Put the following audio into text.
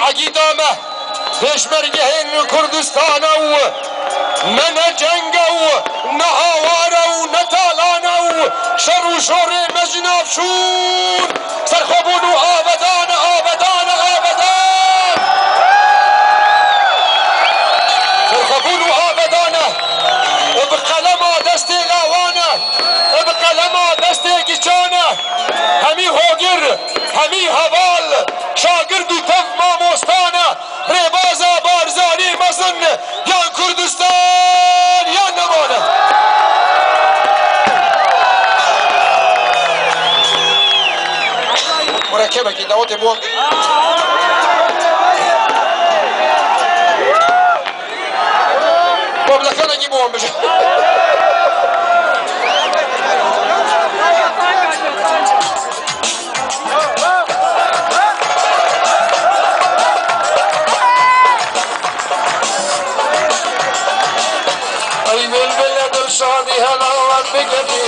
عقیدامه پشمرگه این کردستان و نه جنگ و نه آواره و نه تالانه و شر و شور مجنافشون سرخوبون و آبدان آبدان آبدان سرخوبون و آبدانه بقلم دست لاوانه بقلم دست گیچانه همی هوگر همی حوال شاگرد و تف ماموستانه ریباز بارزانی مزن یان کردستان یان نمانه مرکبه که دعوت بوم مبلغانه کی بوم بشه شادی هلاوت بگردی